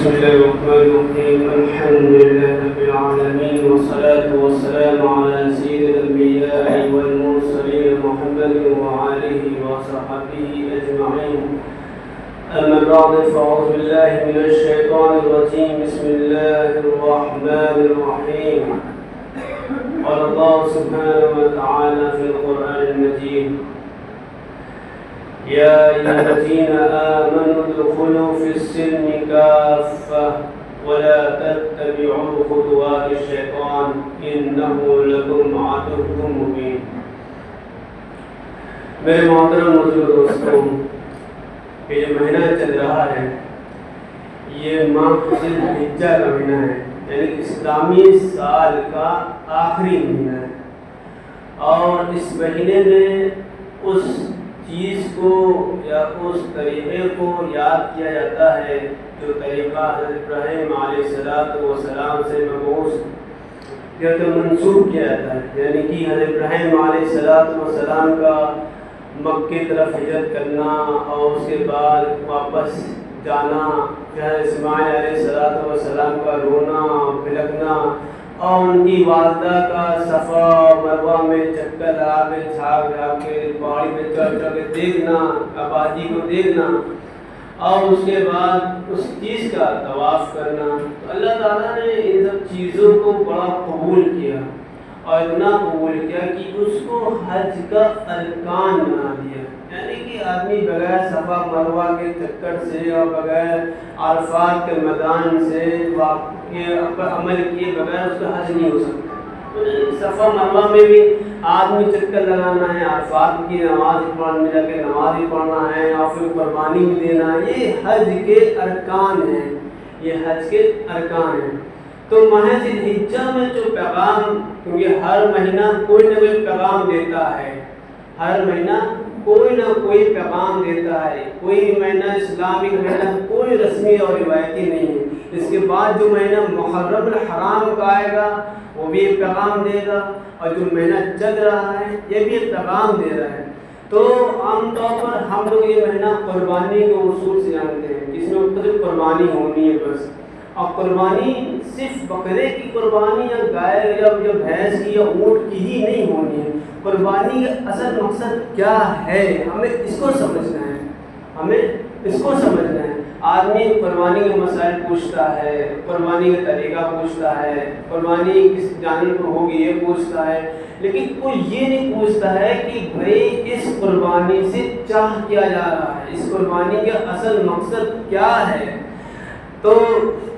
بسم الله الرحمن الرحيم الحمد لله رب العالمين والصلاة والسلام على سيد الأنبياء والمرسلين محمد وآله وصحبه أجمعين أما بعد فأعوذ بالله من الشيطان الرجيم بسم الله الرحمن الرحيم قال الله سبحانه وتعالى في القرآن المجيد يا أيها الذين آمنوا ادخلوا في السلم كافة ولا تتبعوا خطوات الشيطان إنه لكم عدو مبين. میرے محترم موجود دوستوں، یہ مہینہ چل رہا ہے، یہ ماہ ذی الحجہ کا مہینہ ہے، یعنی اسلامی سال کا آخری مہینہ ہے، اور اس مہینے میں اس چیز کو یا اس طریقے کو یاد کیا جاتا ہے جو طریقہ حضرت ابراہیم علیہ السلام سے مبعوث یا تو منسوخ کیا جاتا ہے، یعنی کہ حضرت ابراہیم علیہ السلام کا مکہ طرف ہجرت کرنا اور اس کے بعد واپس جانا، حضرت اسماعیل علیہ السلام کا رونا بھڑکنا، اور ان کی والدہ کا صفا مروہ میں چکر لگا کے جھاگ کے پہاڑی پہ چڑھ کے دیکھنا، آبادی کو دیکھنا، اور اس کے بعد اس چیز کا طواف کرنا. تو اللہ تعالیٰ نے ان سب چیزوں کو بڑا قبول کیا اور اتنا قبول کیا کہ اس کو حج کا ارکان بنا دیا، یعنی کہ آدمی بغیر صفا مروہ کے چکر سے اور بغیر عرفات کے میدان سے عمل کیے بغیر اس کا حج نہیں ہو سکتا. صفا مروہ میں بھی آدمی چکر لگانا ہے، عرفات کی نماز پڑھنے جا کے نماز ہی پڑھنا ہے اور پھر قربانی بھی دینا ہے، یہ حج کے ارکان ہیں، یہ حج کے ارکان ہیں. تو ماہ ذی الحجہ میں جو پیغام، کیونکہ ہر مہینہ کوئی نہ کوئی پیغام دیتا ہے، ہر مہینہ کوئی نہ کوئی پیغام دیتا ہے، کوئی مہینہ اسلامک مہینہ کوئی رسمی اور روایتی نہیں ہے. اس کے بعد جو مہینہ محرم الحرام کا آئے گا وہ بھی ایک پیغام دے گا، اور جو مہینہ چل رہا ہے یہ بھی ایک پیغام دے رہا ہے. تو عام طور پر ہم لوگ یہ مہینہ قربانی کے اصول سے جانتے ہیں، جس میں مختلف قربانی ہونی ہے بس. اور قربانی صرف بکرے کی قربانی یا گائے یا بھینس کی یا اونٹ کی ہی نہیں ہونی ہے. قربانی کا اصل مقصد کیا ہے ہمیں اس کو سمجھنا ہے، ہمیں اس کو سمجھنا ہے. آدمی قربانی کے مسائل پوچھتا ہے، قربانی کا طریقہ پوچھتا ہے، قربانی کس جانور پر ہوگی یہ پوچھتا ہے، لیکن کوئی یہ نہیں پوچھتا ہے کہ بھائی اس قربانی سے چاہ کیا جا رہا ہے، اس قربانی کا اصل مقصد کیا ہے. تو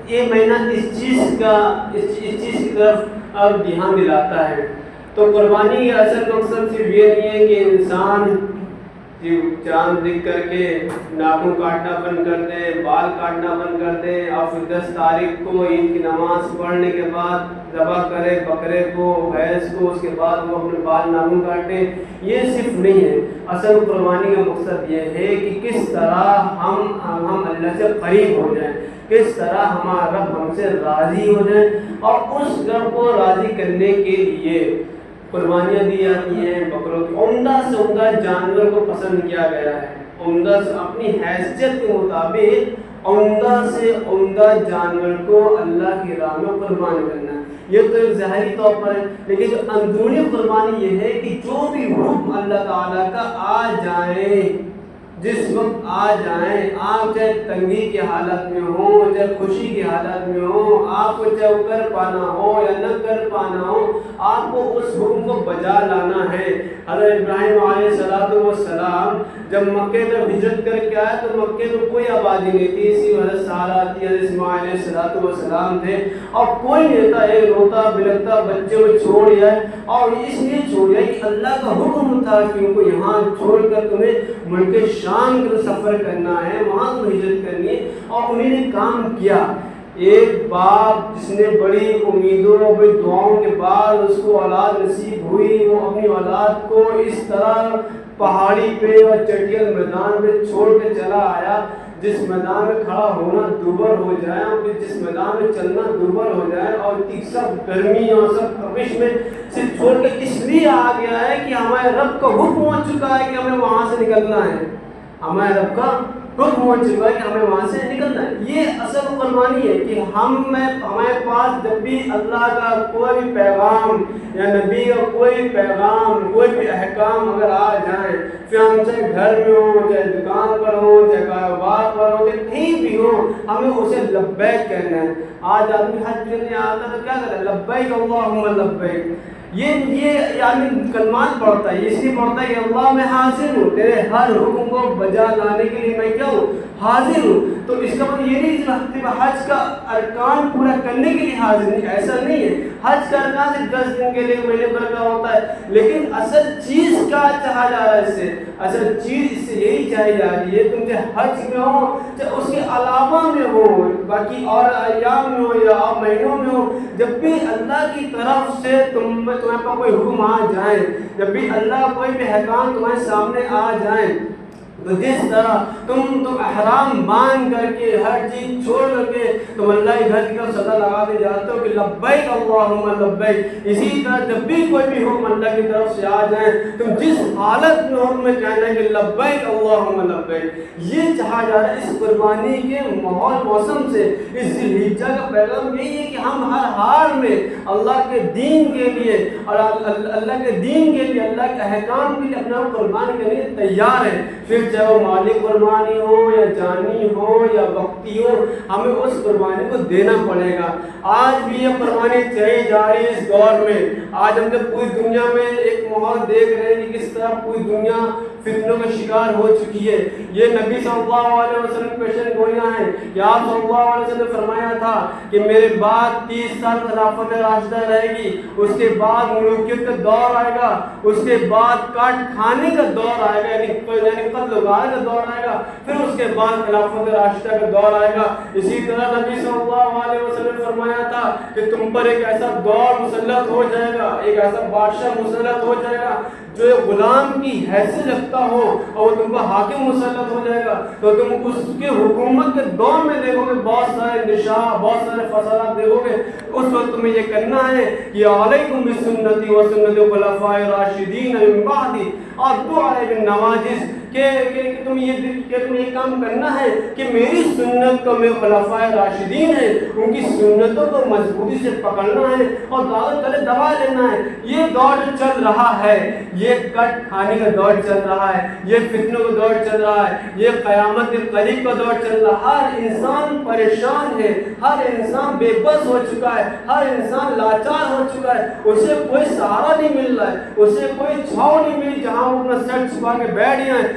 یہ مہینہ اس چیز کی طرف اب دھیان دلاتا ہے. تو قربانی کا اصل مقصد صرف یہ نہیں ہے کہ انسان چاند دیکھ کر کے ناخن کاٹنا بند کر دے، بال کاٹنا بند کر دے، اور پھر 10 تاریخ کو عید کی نماز پڑھنے کے بعد ذبح کرے بکرے کو بھینس کو، اس کے بعد وہ اپنے بال ناخن کاٹے. یہ صرف نہیں ہے. اصل قربانی کا مقصد یہ ہے کہ کس طرح ہم اللہ سے قریب ہو جائیں، کس طرح ہمارا رب ہم سے راضی ہو جائے، اور اس رب کو راضی کرنے کے لیے قربانیاں دی جاتی ہیں. بکروں کی عمدہ سے عمدہ جانور کو پسند کیا گیا ہے، عمدہ سے اپنی حیثیت کے مطابق عمدہ سے عمدہ جانور کو اللہ کی راہ میں قربان کرنا. یہ تو ایک ظاہری طور پر ہے، لیکن جو اندرونی قربانی یہ ہے کہ جو بھی حکم اللہ تعالیٰ کا آ جائے، جس وقت آ جائیں، آپ چاہے تنگی کی حالت میں ہو، چاہے خوشی کی حالت میں ہو، آپ کو چاہے وہ کر پانا ہو یا نہ کر پانا ہو، آپ کو اس حکم کو بجا لانا ہے. حضرت ابراہیم علیہ السلام جب مکے میں ہجرت کر کے آئے تو مکے میں کوئی آبادی نہیں تھی، صرف حضرت سارہ تھی، حضرت اسماعیل علیہ السلام تھے، اور کوئی نہیں تھا. ایک روتا بلکتا بچے کو چھوڑ جائے، اور اس لیے چھوڑ جائے کہ اللہ کا حکم تھا کہ ان کو یہاں چھوڑ کر تمہیں ملک شام کے سفر کرنا ہے، وہاں کو ہجرت کرنی ہے. اور انہیں نے کام کیا. ایک باپ جس نے بڑی امیدوں اور بڑی دعاؤں کے بعد اس کو اولاد نصیب ہوئی، وہ اپنی اولاد کو اس طرح پہاڑی پہ اور چٹیل میدان پہ چھوڑ کے چلا آیا جس میدان میں کھڑا ہونا دوبر ہو جائے، اور پھر جس میدان میں چلنا دوبر ہو جائے، اور سب گرمی اور سب تپش میں صرف چھوڑ کے اس لیے آ گیا ہے کہ ہمارے رب کا حکم ہو چکا ہے کہ ہمیں وہاں سے نکلنا ہے. ہمارے رب کا حکم ہو چکا ہے کہ ہمیں وہاں سے نکلنا ہے. یہ اصل قربانی ہے کہ ہمارے پاس جب بھی اللہ کا کوئی بھی پیغام یا نبی کا کوئی بھی پیغام کوئی بھی احکام اگر آ جائیں، پھر ہم چاہے گھر میں ہوں، چاہے دکان پر ہوں، چاہے کاروبار پر ہوں، چاہے کہیں بھی ہوں، ہمیں اسے لبیک کہنا ہے. آج آدمی حج کرنے آتا تو کیا کرتا ہے؟ لبیک اللہم لبیک. یہ یعنی کلمات پڑھتا ہے، اس لیے پڑھتا ہے کہ اللہ میں حاضر ہوں، تیرے ہر حکم کو بجا لانے کے لیے میں کیا ہوں؟ حاضر ہوں. تو اس کا مطلب یہ نہیں کہ حج کا ارکان پورا کرنے کے لیے حاضر نہیں، ایسا نہیں ہے. حج کا ارکان صرف 10 دن کے لیے، مہینے بھر کا ہوتا ہے، لیکن اصل چیز کیا چاہا جا رہا ہے؟ اس سے اصل چیز اس سے یہی چاہی جا رہی ہے، تم چاہے حج میں ہو چاہے اس کے علاوہ میں ہو، باقی اور ایام میں ہو یا اور مہینوں میں ہو، جب بھی اللہ کی طرف سے تمہیں پر کوئی حکم آ جائیں، جب بھی اللہ کا کوئی بھی احکام تمہارے سامنے آ جائیں، تو جس طرح تم احرام باندھ کر کے ہر چیز چھوڑ کر کے تم اللہ کے گھر کی طرف صدا لگاتے جاتے ہو کہ لبیک اللہم لبیک، اسی طرح جب بھی کوئی بھی حکم اللہ کی طرف سے آ جائیں، تم جس حالت میں حکم میں کہنا ہے کہ لبیک اللہم لبیک. یہ چاہا جا رہا ہے. اس قربانی کے ماحول موسم سے اس ذی الحجہ کا پیغام یہی ہے کہ ہم ہر حال میں اللہ کے دین کے لیے اور اللہ کے دین کے لیے، اللہ کے احکام کے لیے اپنا قربان کرنے کے لیے تیار ہیں. پھر چاہے وہ مالی قربانی ہو یا جانی ہو یا وقتی ہو، ہمیں اس قربانی کو دینا پڑے گا. آج بھی یہ قربانی چلی جا رہی ہے اس دور میں. آج ہم جب پوری دنیا میں ایک ماحول دیکھ رہے ہیں کہ کس طرح پوری دنیا فتنوں کا شکار ہو چکی ہے. یہ نبی صلی اللہ علیہ وسلم کی پیشن گوئیاں ہیں کہ آپ صلی اللہ علیہ وسلم نے فرمایا تھا کہ میرے بعد 30 سال خلافت راشدہ رہے گی، اس کے بعد ملوکیت کا دور آئے گا، اس کے بعد کاٹ کھانے کا دور آئے گا، یعنی قتل و غارت کا دور آئے گا، پھر اس کے بعد خلافت راشدہ کا دور آئے گا. اسی طرح نبی صلی اللہ علیہ وسلم نے فرمایا تھا کہ تم پر ایک ایسا دور مسلط ہو جائے گا، ایک ایسا بادشاہ مسلط ہو جائے گا جو غلام کی حیثیت رکھتا ہو اور تم پر حاکم مسلط ہو جائے گا. تو تم اس کے حکومت کے دور میں دیکھو گے بہت سارے نشاء، بہت سارے فسادات دیکھو گے. اس وقت تمہیں یہ کرنا ہے کہ علیکم بسنتی و سنت الخلفاء الراشدین من بعدی عضوا علیہا بالنواجذ، کہ تم یہ کام کرنا ہے کہ میری سنت کو، میرے خلفائے راشدین ہیں ان کی سنتوں کو مضبوطی سے پکڑنا ہے اور دعوت کرے دبا لینا ہے. یہ دور جو چل رہا ہے، یہ کٹ کھانے کا دور چل رہا ہے، یہ فتنوں کا دور چل رہا ہے، یہ قیامت کے قریب کا دور چل رہا ہے. ہر انسان پریشان ہے، ہر انسان بے بس ہو چکا ہے، ہر انسان لاچار ہو چکا ہے. اسے کوئی سہارا نہیں مل رہا ہے، اسے کوئی چھاؤں نہیں ملی جہاں وہ اپنا سر چھپا کے بیٹھ گئے ہیں.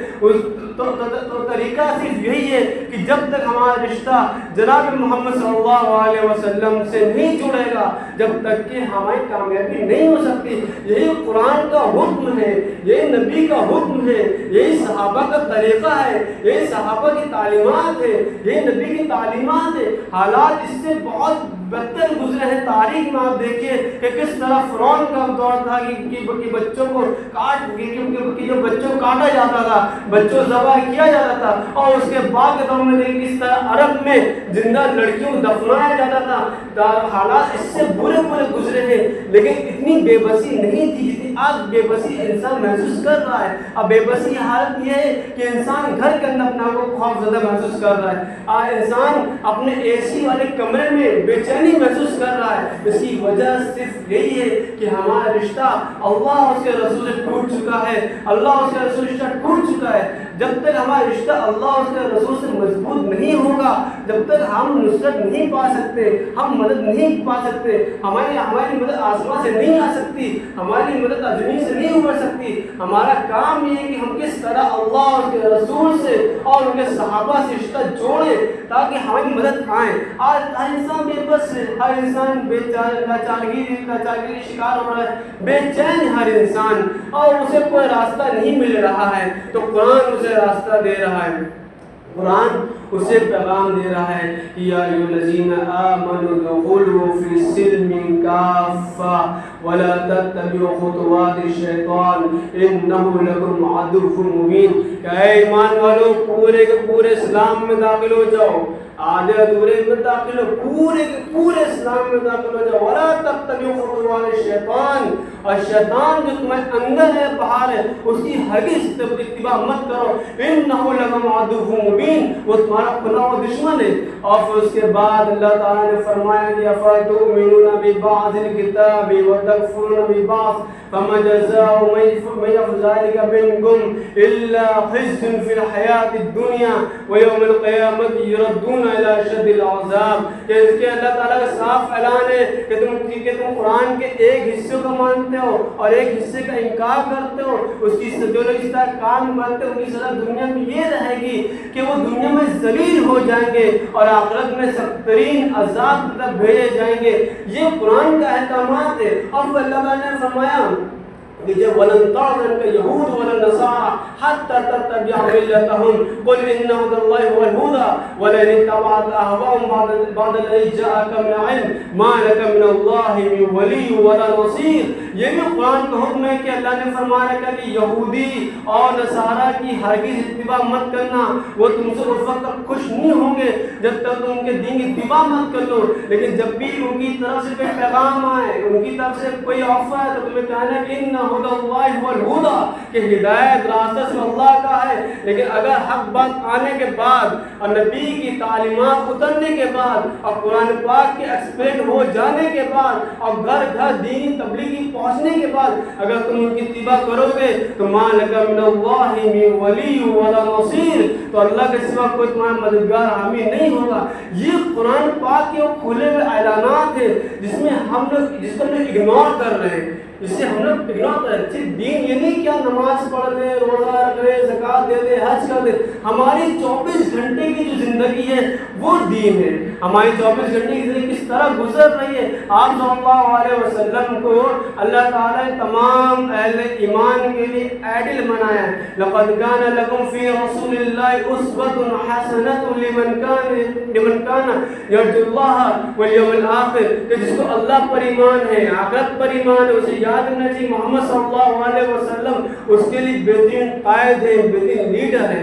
تو طریقہ صرف یہی ہے کہ جب تک ہمارا رشتہ جناب محمد صلی اللہ علیہ وسلم سے نہیں جڑے گا، جب تک کہ ہماری کامیابی نہیں ہو سکتی. یہی قرآن کا حکم ہے، یہی نبی کا حکم ہے، یہی صحابہ کا طریقہ ہے، یہی صحابہ کی تعلیمات ہے، یہی نبی کی تعلیمات ہے. حالات اس سے بہت بدتر گزرے ہیں. تاریخ میں آپ دیکھیے کہ کس طرح فرعون کا دور تھا کہ بچوں کو بچوں کو کاٹا جاتا تھا، بچوں ذبح کیا جاتا تھا، اور اس کے بعد کے دور میں دیکھیں کس طرح عرب میں زندہ لڑکیوں کو دفنایا جاتا تھا. حالات اس سے برے گزرے ہیں، لیکن اتنی بے بسی نہیں تھی جتنی آج بے بسی انسان محسوس کر رہا ہے. اب بے بسی حالت یہ ہے کہ انسان گھر کے اندر اپنا کو خوف زدہ محسوس کر رہا ہے. آج انسان اپنے اے سی والے کمرے میں بے چینی محسوس کر رہا ہے. اس کی وجہ صرف یہی ہے کہ ہمارا رشتہ اللہ اور اس کے رسول سے ٹوٹ چکا ہے، اللہ اور اس کے رسول سے ٹوٹ چکا ہے. جب تک ہمارا رشتہ اللہ اور اس کے رسول سے مضبوط نہیں ہوگا، جب تک ہم نصرت نہیں پا سکتے، ہم مدد نہیں پا سکتے، ہماری مدد آسمان سے نہیں آ سکتی، ہماری مدد زمین سے نہیں ابھر سکتی. ہمارا کام یہ ہے کہ ہم کس طرح اللہ اور اس کے رسول سے اور ان کے صحابہ سے رشتہ جوڑیں تاکہ ہماری مدد آئے. آج ہر انسان بے بس ہے، ہر انسان لاچارگی کا شکار ہو رہا ہے، بے چین ہر انسان، اور اسے کوئی راستہ نہیں مل رہا ہے. تو قرآن اسے راستہ دے رہا ہے، قرآن اسے پیغام دے رہا ہے کہ یا ایھا الذین آمنوا ادخلوا فی السلم کافہ ولا تتبعوا خطوات الشیطان انہ لکم عدو مبین. کہ اے ایمان والو پورے کے پورے اسلام میں داخل ہو جاؤ، آدھے ادھورے میں داخل ہو، پورے کے پورے اسلام میں داخل ہو جاؤ. ولا تتبعوا خطوات الشیطان، اور شیطان جو تمہیں اندر ہے باہر ہے اس کی ہرگز اتباع مت کرو. انہ لکم عدو مبین، मुबीन, वो तुम्हारा खुला हुआ दुश्मन है। और फिर उसके बाद अल्लाह ताला ने फरमाया कि अफतुमिनुना बिबाज़िल किताबि व तकफुरुना बिबाज़ फमा जज़ाउ मन यफ़अल ज़ालिका मिनकुम इल्ला ख़िज़्युन फ़िल हयातिद दुनिया व यौमिल क़ियामति युरद्दूना इला अशद्दिल अज़ाब। कि इसके अल्लाह ताला का साफ ऐलान है कि तुम कुरान के एक हिस्से को मानते हो और एक हिस्से का इनकार करते हो, उसकी जो लोग इस तरह काम करते हो उनकी सज़ा दुनिया में ये रहेगी कि वो दुनिया में ज़लील हो जाएंगे और आखिरत में सख्तरीन अज़ाब की तरफ भेजे जाएंगे। ये कुरान का अहकामात है। अब अल्लाह ताला ने फरमाया कि जब वलन तअज़न यहूद वलन नसारा हत्ता तत्तबिअ मिल्लतहुम कुल इन्ना हुदल्लाहि हुवल हुदा वलन इत्तबअत अहवाअहुम बअदल्लज़ी जाअका मिनल इल्म मा लका मिनल्लाहि मिन वली वला नसीर। ये भी कुरान का हुक्म है कि अल्लाह ने फरमाया कि यहूदी और नसारा की हरगिज़ इत्तिबा मत करना, वो तुमसे उस वक्त तक खुश नहीं होंगे जब तक तुम उनके दीन की इत्तिबा मत कर लो। लेकिन जब भी उनकी तरफ से कोई पैगाम आए, उनकी तरफ से कोई ऑफर है, तो तुम्हें कहना कि इन्ना हुदल्लाहि हुवल हुदा, कि हिदायत रास्ता से अल्लाह का है। लेकिन अगर हक बात आने के बाद और नबी की तालीमात उतरने के बाद और कुरान पाक के एक्सप्लेन हो जाने के बाद और घर घर दीनी तबलीगी पहुंचने के बाद अगर तुम उनकी इत्तिबा करोगे तो मा लका मिनल्लाहि मिन वली वला नसीर, तो अल्लाह के सिवा कोई तुम्हारा मददगार हामी नहीं होगा। ये कुरान पाक के खुले हुए ऐलानात है जिसको हम लोग इग्नोर कर रहे हैं, जिससे हम लोग इग्नोर कर रहे हैं। दीन ये नहीं क्या नमाज पढ़ ले, रोज़ा रख ले, ज़कात दे दे, हज कर दे। हमारी 24 घंटे की जो ज़िंदगी है वो दीन है। हमारी 24 घंटे की ज़िंदगी किस तरह गुजर रही है। आप सल्लल्लाहु अलैहि वसल्लम को अल्लाह ताला ने तमाम अहले ईमान के लिए आइडियल बनाया है। लक़द काना लकुम फ़ी रसूलिल्लाहि उस्वतुन हसनतुन लिमन काना यरजुल्लाह वल यौमिल आखिर, कि जिसको अल्लाह पर ईमान है, आखिरत पर ईमान है, उसे याद रखना चाहिए मोहम्मद सल्लल्लाहु अलैहि वसल्लम उसके लिए बेहतरीन कायद है, बेहतरीन लीडर है।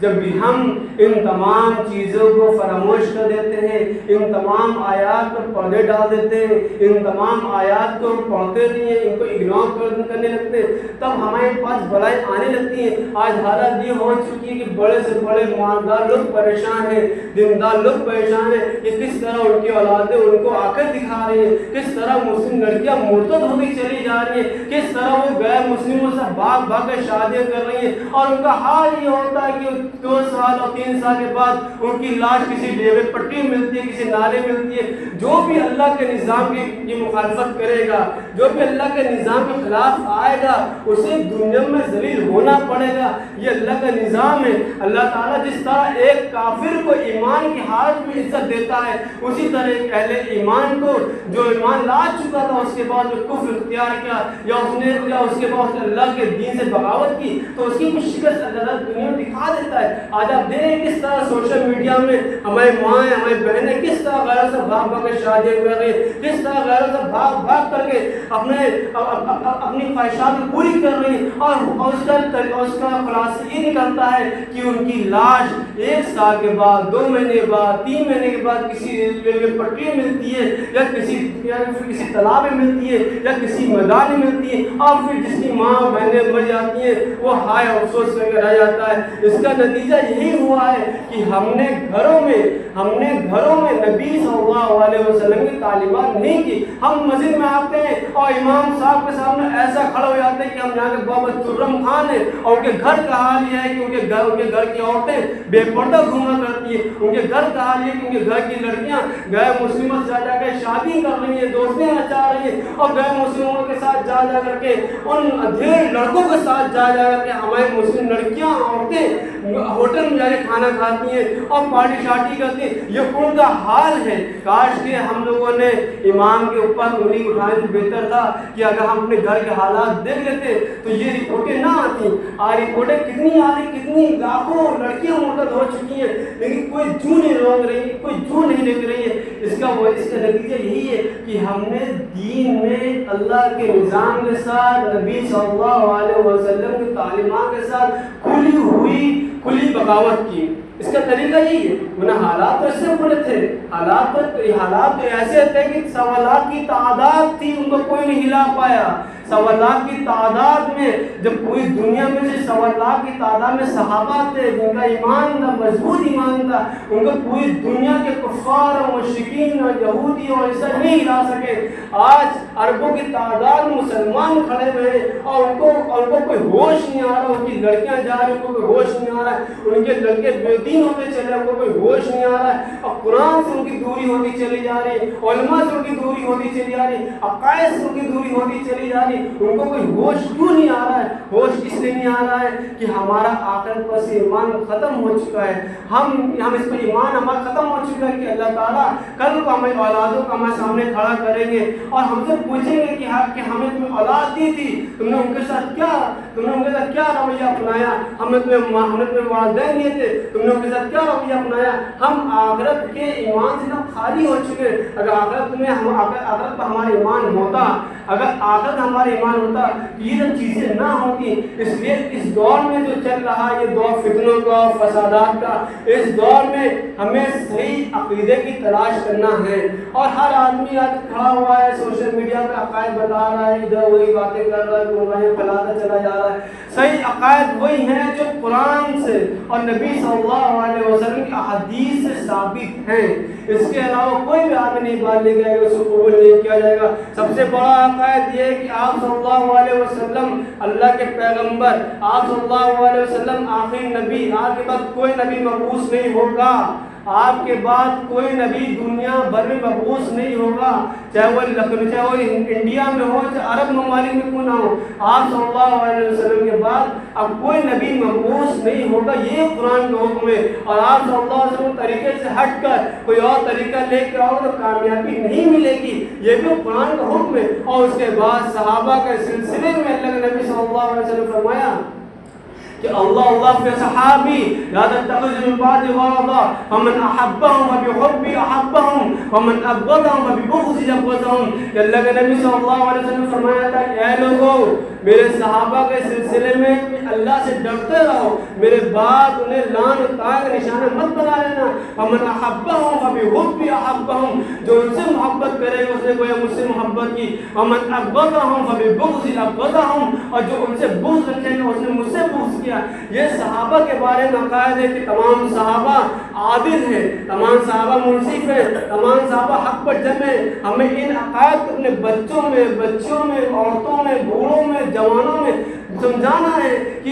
जब भी हम इन तमाम चीज़ों को फरामोश कर देते हैं, इन तमाम आयात पर पर्दे डाल देते हैं, इन तमाम आयात को पढ़ते नहीं हैं, इनको इग्नोर करने लगते हैं, तब हमारे पास बलाई आने लगती है। आज हालत ये हो चुकी है कि बड़े से बड़े मालदार लोग परेशान हैं, दीनदार लोग परेशान हैं कि किस तरह उनकी औलादें उनको आकर दिखा रही हैं, किस तरह मुस्लिम लड़कियाँ मुर्तद होती चली जा रही हैं, किस तरह वो गैर मुस्लिमों से भाग भाग कर शादियाँ कर रही हैं। और उनका हाल ये होता है कि 2 साल और 3 साल के बाद उनकी लाश किसी डेरे पट्टी मिलती है, किसी नाले मिलती है। जो भी अल्लाह के निज़ाम की मुखालफत करेगा, जो भी अल्लाह के निज़ाम के खिलाफ आएगा, उसे दुनिया में ज़लील होना पड़ेगा। ये अल्लाह का निज़ाम है। अल्लाह ताला जिस तरह एक काफिर को ईमान की हालत में इज्जत देता है, उसी तरह एक अहले ईमान को जो ईमान ला चुका था उसके बाद जो कुफ्र इख्तियार किया या उसके बाद अल्लाह के दीन से बगावत की, तो उसकी कुछ शिकस्त अल्लाह दुनिया में दिखा देता है। आज आप देखें किस तरह सोशल मीडिया में हमारी माएँ, हमारी बहनें किस तरह गैरों से भाग भाग कर शादियाँ कर रही है, किस तरह गैरों से भाग भाग करके अपनी ख्वाहिशात पूरी कर रही है। और उसका खुलासा ये निकलता है कि उनकी लाश 1 साल के बाद, 2 महीने बाद, 3 महीने के बाद किसी रेलवे पटरी में मिलती है या किसी तालाब में मिलती है या किसी मैदान में मिलती है। और फिर जिसकी माँ बहनें मर जाती हैं वो हाय अफसोस करके रह जाता है। इसका नतीजा यही हुआ है कि हमने घरों में नबी सल्लल्लाहु अलैहि वसल्लम की तालीमात नहीं की। हम मस्जिद में आते हैं और इमाम साहब के सामने ऐसा खड़े हो जाते हैं कि हम यहाँ के बाबा तुर्रम खान है और उनके घर का हाल यह है कि उनके घर की औरतें बेपर्दा घूमा करती है। उनके घर का हाल है कि उनके घर की लड़कियाँ गैर मुस्लिमों से जा कर शादी कर रही है, दोस्तियाँ नचा रही है और गैर मुस्लिमों के साथ जा करके उन अधेड़ लड़कों के साथ जा करके हमारी मुस्लिम लड़कियाँ औरतें होटल में जाके खाना खाती हैं और पार्टी शार्टी करती हैं। ये उनका हाल है। काश कि हम लोगों ने इमाम के ऊपर उंगली उठाने से बेहतर था कि अगर हम अपने घर के हालात देख लेते तो ये रिपोर्टें ना आती। और रिपोर्टें कितनी आ रही, कितनी लाखों लड़कियां मुर्तद हो चुकी हैं, लेकिन कोई जू नहीं रोक रही, कोई जू नहीं लेकर रही है। इसका नतीजा यही है कि हमने दीन में अल्लाह के निज़ाम के साथ, नबी सल्लल्लाहु अलैहि वसल्लम की तालीमात के साथ खुली बगावत की। इसका तरीका यही है। वरना हालात तो इससे बुरे थे। हालात तो ऐसे थे कि सवालात की तादाद थी, उनको कोई नहीं हिला पाया। 1.25 लाख की तादाद में, जब पूरी दुनिया में से 1.25 लाख की तादाद में सहाबा थे जिनका ईमान था, मजबूत ईमान था, उनको पूरी दुनिया के कुफार और मुशरिकीन और यहूदी और ईसाई नहीं हिला सके। आज अरबों की तादाद में मुसलमान खड़े हुए हैं और उनको कोई होश नहीं आ रहा, उनकी लड़कियां जा रही, उनको कोई होश नहीं आ रहा है, उनके लड़के बेदीन होते चले, उनको कोई होश नहीं आ रहा है, और कुरान से उनकी दूरी होती चली जा रही, उलमा से उनकी दूरी होती चली जा रही, अकायद से उनकी दूरी होती चली जा रही। उनको कोई होश क्यों नहीं आ रहा है? होश इसलिए नहीं आ रहा है कि हमारा आखिरत पर से ईमान खत्म हो चुका है। हम इस पर ईमान हमारा खत्म हो चुका है कि अल्लाह ताला कल को हमें औलादों को हमारे सामने खड़ा करेंगे और हमसे पूछेंगे कि हमें तुम्हें औलाद दी थी, तुमने उनके साथ क्या रवैया अपनाया? हमने तुम्हें वालिदैन दिए थे, तुमने उनके साथ क्या रवैया अपनाया? हम आखिरत के ईमान से हम खाली हो चुके। अगर आखिरत पर हमारा ईमान होता, अगर आखिरत हमारा ईमान होता, ये सब चीज़ें ना होती। इसलिए इस दौर में जो चल रहा है, ये दौर फितनों का, फसादात का, इस दौर में हमें सही अकीदे की तलाश करना है। और हर आदमी आज खड़ा हुआ है, सोशल मीडिया पे अकायद बता रहा है, इधर वही बातें कर रहा है, गुमराहियां फैलाता चला जा रहा है। सही अकायद वही हैं जो कुरान से और नबी सल्लल्लाहु अलैहि वसल्लम की अहदीस से साबित हैं। इसके अलावा कोई भी आदमी नहीं बात ले जाएगा, उसको कबूल नहीं किया जाएगा। सबसे बड़ा अकायद ये है कि आप सल्लल्लाहु अलैहि वसल्लम अल्लाह के पैगंबर, आप सल्लल्लाहु अलैहि वसल्लम आखिरी नबी, आपके बाद कोई नबी मबूस नहीं होगा, आपके बाद कोई नबी दुनिया भर में मबूस नहीं होगा, चाहे वो इंडिया में हो, चाहे अरब ममालिक में क्यों ना हो। आप सल्लल्लाहु अलैहि वसल्लम के बाद अब कोई नबी मबूस नहीं होगा, ये कुरान का हुक्म है। और आप सल्लल्लाहु अलैहि वसल्लम तरीके से हटकर कोई और तरीका लेकर आओ तो कामयाबी नहीं मिलेगी, ये भी कुरान का हुक्म है। और उसके बाद सहाबा के सिलसिले में अल्लाह के नबी सल्लल्लाहु अलैहि वसल्लम फरमाया कि अल्लाह के सहाबी ला तत्तखिज़ू मिन बादी ग़रदा फमन अहब्बहुम फबिहुब्बी अहब्बहुम वमन अबग़दहुम फबिबुग़ज़ी अबग़दहुम। अल्लाह के नबी सल्लल्लाहु अलैहि वसल्लम फरमाया था कि ऐ लोगों, मेरे सहाबा के सिलसिले में अल्लाह से डरते रहो, मेरे बाद उन्हें लान ताक का निशाना मत बना लेना। फमन अहब्बहुम फबिहुब्बी अहब्बहुम, जो उनसे मोहब्बत करेगा उसने गोया मुझसे मोहब्बत की। वमन अबग़दहुम फबिबुग़ज़ी अबग़दहुम, और जो उनसे बुग़्ज़ रखेगा उसने मुझसे बुग़्ज़ किया। ये सहाबा के बारे में अकायद है कि तमाम सहाबा आदिल हैं, तमाम सहाबा मुंसिफ हैं, तमाम सहाबा हक पर जमे। हमें इन अकायद को अपने बच्चों में, औरतों में, बूढ़ों में, जवानों में समझाना है कि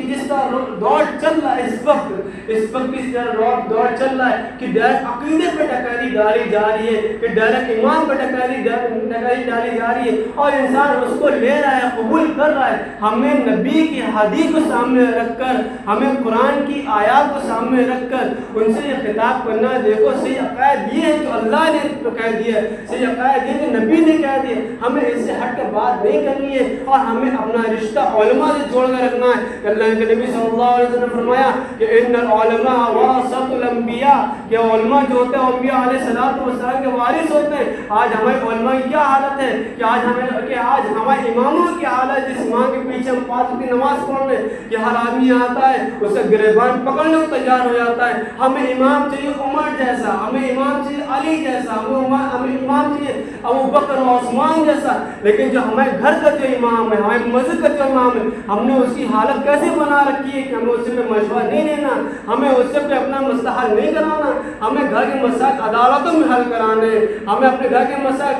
जिस तरह दौर चल रहा है इस वक्त इस तरह दौर चल रहा है कि डायरेक्ट अकीदे पे टकराई डाली जा रही है, कि डायरेक्ट ईमान पे टकराई डाली जा रही है, और इंसान उसको ले रहा है, कबूल कर रहा है। हमें नबी की हदीस को सामने रखकर, हमें कुरान की आयत को सामने रखकर उनसे ये खिताब करना है, देखो सही अकायद ये है जो अल्लाह ने कह दिया, सही अकायद ये जो नबी ने कह दिया, हमें इससे हट कर बात नहीं करनी है। और हमें अपना रिश्ता उलमा से जोड़ कर रखना है। अल्लाह के नबी सल्लल्लाहु अलैहि वसल्लम ने फरमाया कि इन्नल उलमा वरसतुल अंबिया, कि उलमा जो होते हैं अंबिया अलैहिस्सलातु वस्सलाम के वारिस होते हैं। आज हमारे उलमा की क्या हालत है कि आज हमारे इमामों की हालत, जिस इमाम के पीछे हम 5 वक्त की नमाज पढ़ने कि हर आदमी आता है उसका गिरबान पकड़ने को तैयार हो जाता है। हमें इमाम चाहिए उमर जैसा, हमें इमाम चाहिए अली जैसा, हमें इमाम चाहिए अबू बकर और उस्मान जैसा। लेकिन जो हमारे घर का जो इमाम है, हमारे मस्जिद का जो इमाम है, हमने उसकी हालत कैसे बना रखी है कि हमें उससे पे मशवरा नहीं लेना, हमें उससे पे अपना मसला हल नहीं कराना, हमें घर के मसाइल अदालतों में हल कराने, हमें अपने घर के मसाइल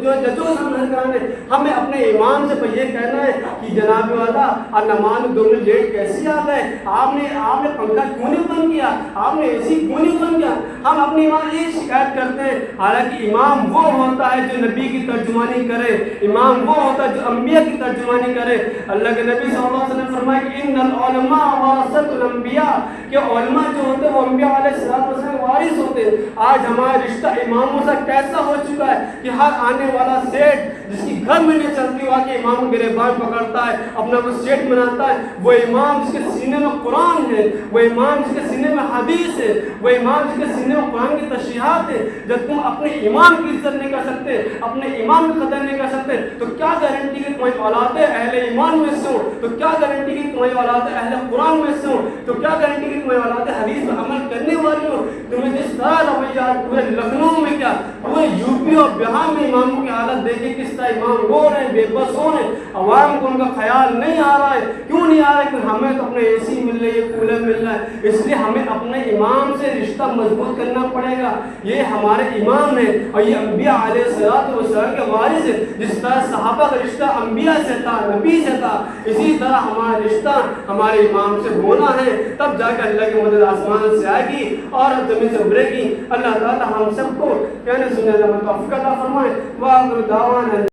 जो जजों से हल कराने, हमें अपने इमाम से ये कहना है कि जनाब वाला और नमाज में 2 मिनट लेट कैसे आ गए, आपने पंखा क्यों नहीं बंद किया, आपने एसी क्यों नहीं बंद किया। हम अपने इमाम ये शिकायत करते हैं, हालांकि इमाम वो होता है जो नबी की तर्जुमानी करे, इमाम वो होता है जो अंबिया की तर्जुमानी करे। अल्लाह के नबी सल्लल्लाहु अलैहि वसल्लम फरमाया कि इन्नल उलमा वरसतुल अंबिया, कि उलमा जो होते हैं वो अंबिया अलैहिस्सलातु वस्सलाम के वारिस होते हैं। आज हमारा रिश्ता इमामों से कैसा हो चुका है कि हर आने वाला सेठ जिसकी घर में नहीं चलती हुआ कि इमाम गिरबान पकड़ता है, अपना को सेठ बनाता है, वो इमाम जिसके सीने में कुरान है, वो इमाम जिसके सीने में हदीस है, वो इमाम जिसके सीने में कुरान की तशरीहात है। जब तुम अपने इमाम की इज्जत नहीं कर सकते, अपने इमाम की कदर नहीं कर सकते, तो क्या गारंटी कि तुम्हारी औलादे अहले ईमान में से हो, तो क्या गारंटी कि तुम्हारी औलादे अहले कुरान में से हो, तो क्या गारंटी कि तुम्हारी औलादे हदीस पर अमल करने वाली हो। तुम्हें जिस तरह रवैया पूरे लखनऊ में क्या पूरे यूपी और बिहार में इमामों की हालत देखिए किस तरह इमाम रो रहे हैं, बेबस हो रहे हैं, अवाम को उनका ख्याल नहीं आ रहा है। क्यों नहीं आ रहा है? कि हमें तो अपने एसी मिल रही है, कूलर मिल रहा है, इसलिए हमें अपने इमाम से रिश्ता मजबूत करना पड़ेगा। ये हमारे इमाम है और ये अम्बिया अलैहिस्सलाम के वारिस है। जिस तरह सहाबा का रिश्ता अम्बिया से था, नबी से था, इसी तरह हमारा रिश्ता हमारे इमाम से होना है, तब जाकर अल्लाह की मदद आसमान से आएगी और ज़मीन से उभरेगी। अल्लाह ताला हम सबको कहने सुनने का तौफीक अता फरमाए। व आखिर दावाना